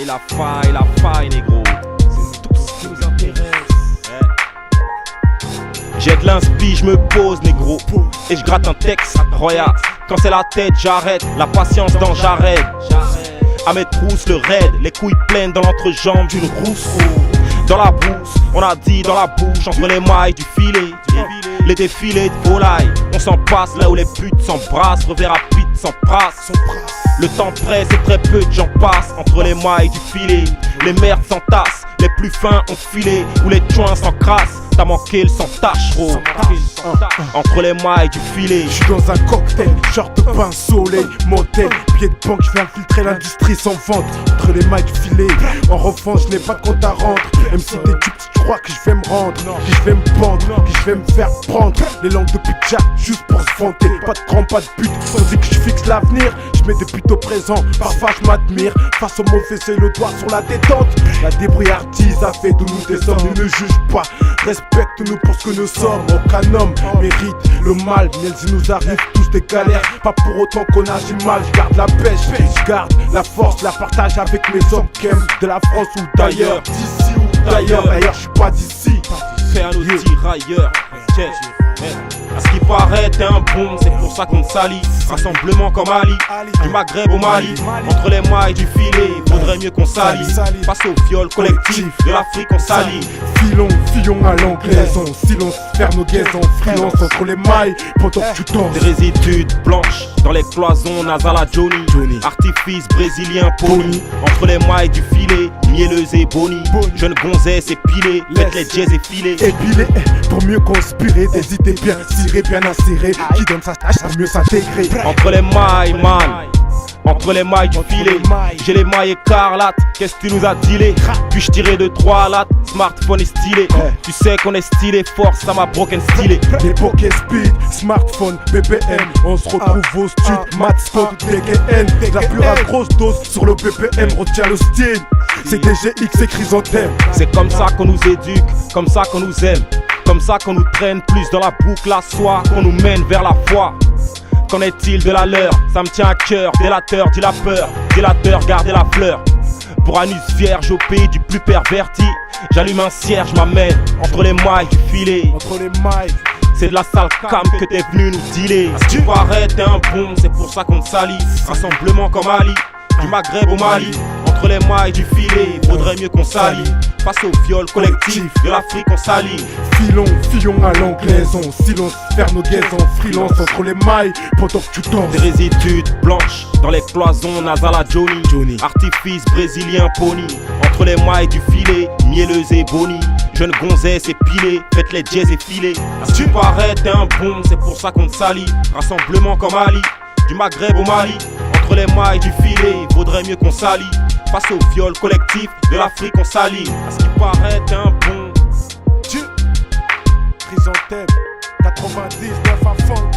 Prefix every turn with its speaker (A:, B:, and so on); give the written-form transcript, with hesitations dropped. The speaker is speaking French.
A: la faille, négro. C'est tout ce qui nous intéresse. J'ai de l'inspi, je me pose, négro. Et je gratte un texte, royal. Quand c'est la tête, j'arrête. La patience dans j'arrête. À mes trousses, le raid. Les couilles pleines dans l'entrejambe d'une rousse. Dans la brousse, on a dit dans la bouche, entre les mailles du filet. Les défilés de volailles, on s'en passe là où les putes s'embrassent. Revers rapide s'embrassent. Le temps presse et très peu de gens passent entre les mailles du filet. Les merdes s'entassent, les plus fins ont filé, où les joints s'encrassent. T'as manqué le sans tache, gros. Entre les mailles du filet.
B: Je suis dans un cocktail, genre de pain, soleil, motel, pied de banque, je vais infiltrer l'industrie sans vente. Entre les mailles du filet, en revanche, je n'ai pas de compte à rendre. Même si t'es dupe, tu crois que je vais me rendre, que je vais me pendre, que je vais me faire prendre. Les langues de pizza, juste pour se vanter. Pas de cran, pas de but, tandis que je fixe l'avenir. Je mets des buts au présent, parfois je m'admire. Face au mauvais, c'est le doigt sur la détente. La débrouillardise a fait de nous des hommes, ne me juge pas. Respecte-nous pour ce que nous sommes. Aucun homme mérite le mal, mais il nous arrive tous des galères. Pas pour autant qu'on agit mal. Je garde la pêche, je garde la force, la partage avec mes hommes qui aiment de la France ou d'ailleurs. D'ici ou d'ailleurs, d'ailleurs je suis pas d'ici.
A: Fais un autre tirailleur. À ce qui paraît, t'es un bon, c'est pour ça qu'on te salit. Rassemblement comme Ali, du Maghreb au Mali. Entre les mailles du filet, faudrait mieux qu'on salit. Face au viol collectif, de l'Afrique on salit.
B: Fillon à l'anglaise, en silence, faire nos gaises en freelance. Entre les mailles, pendant que tu danses.
A: Des résidus blanches, dans les cloisons, Nazala Johnny. Artifice brésilien pony. Entre les mailles du filet, mielleuse et boni. Jeune gonzesse épilée, faites les jazz effilés.
B: Épilé, pour mieux conspirer, des idées bien cirées, bien insérées. Qui donne sa tâche, à mieux s'intégrer.
A: Entre les mailles, man. Entre les mailles du filet, j'ai les mailles écarlates. Qu'est-ce que tu nous as dealé? Puis-je tirer de 3 lattes? Smartphone est stylé. Tu sais qu'on est stylé, force, ça m'a broken stylé.
B: L'époque est speed, smartphone, BPM. On se retrouve au stud, maths, spot, DKN. La pure grosse dose sur le BPM, retient le style. C'est DGX et chrysanthème.
A: C'est comme ça qu'on nous éduque, comme ça qu'on nous aime. Comme ça qu'on nous traîne plus dans la boucle à soi, qu'on nous mène vers la foi. Qu'en est-il de la leur? Ça me tient à cœur, délateur, dis la peur. Délateur, gardez la fleur. Pour anus vierge au pays du plus perverti, j'allume un cierge, m'amène entre les mailles du filet.
B: Entre les mailles,
A: c'est de la sale cam que t'es venu nous dealer. À ce qui paraît, t'es un bon, c'est pour ça qu'on te salit. Rassemblement comme Ali, du Maghreb au Mali. Entre les mailles du filet, faudrait mieux qu'on salit. Face au viol collectif, de l'Afrique on salit.
B: Fillon à l'anglaise, en silence, faire nos gaises en freelance. Entre les mailles, pendant que tu danses.
A: Des résidus blanches, dans les cloisons, Nazala Johnny. Artifice brésilien pony. Entre les mailles du filet, mielleuse et boni. Jeune gonzesse épilée, faites les jazz effilés. À ce qui paraît, t'es un bon, c'est pour ça qu'on te salit. Rassemblement comme Ali, du Maghreb au Mali. Entre les mailles du filet, faudrait mieux qu'on salit. Face au viol collectif, de l'Afrique on salit. À ce qui paraît, t'es un bon.
B: Chrysanthème, 99 à fond.